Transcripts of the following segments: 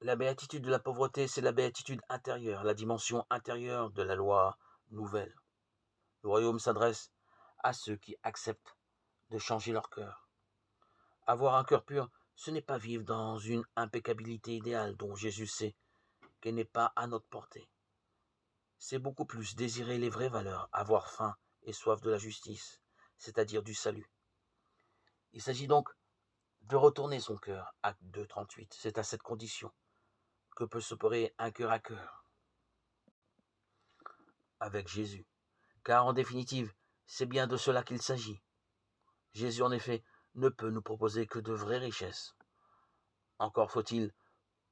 La béatitude de la pauvreté, c'est la béatitude intérieure, la dimension intérieure de la loi nouvelle. Le royaume s'adresse à ceux qui acceptent de changer leur cœur. Avoir un cœur pur, ce n'est pas vivre dans une impeccabilité idéale dont Jésus sait qu'elle n'est pas à notre portée. C'est beaucoup plus désirer les vraies valeurs, avoir faim et soif de la justice, c'est-à-dire du salut. Il s'agit donc de retourner son cœur, acte 2, 38. C'est à cette condition que peut s'opérer un cœur à cœur avec Jésus. Car en définitive, c'est bien de cela qu'il s'agit. Jésus, en effet, ne peut nous proposer que de vraies richesses. Encore faut-il,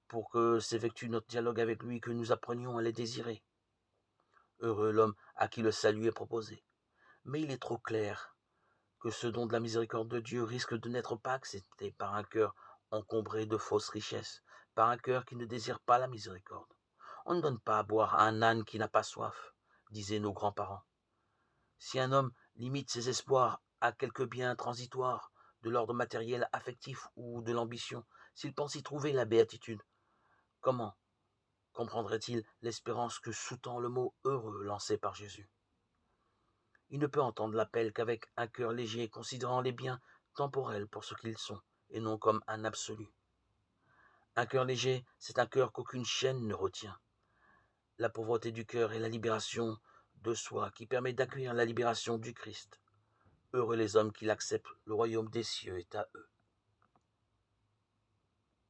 pour que s'effectue notre dialogue avec lui, que nous apprenions à les désirer. Heureux l'homme à qui le salut est proposé. Mais il est trop clair que ce don de la miséricorde de Dieu risque de n'être pas accepté par un cœur encombré de fausses richesses, par un cœur qui ne désire pas la miséricorde. On ne donne pas à boire à un âne qui n'a pas soif, disaient nos grands-parents. Si un homme limite ses espoirs à quelques biens transitoires, de l'ordre matériel, affectif ou de l'ambition, s'il pense y trouver la béatitude, comment comprendrait-il l'espérance que sous-tend le mot heureux lancé par Jésus? Il ne peut entendre l'appel qu'avec un cœur léger, considérant les biens temporels pour ce qu'ils sont, et non comme un absolu. Un cœur léger, c'est un cœur qu'aucune chaîne ne retient. La pauvreté du cœur est la libération de soi qui permet d'accueillir la libération du Christ. Heureux les hommes qui l'acceptent, le royaume des cieux est à eux.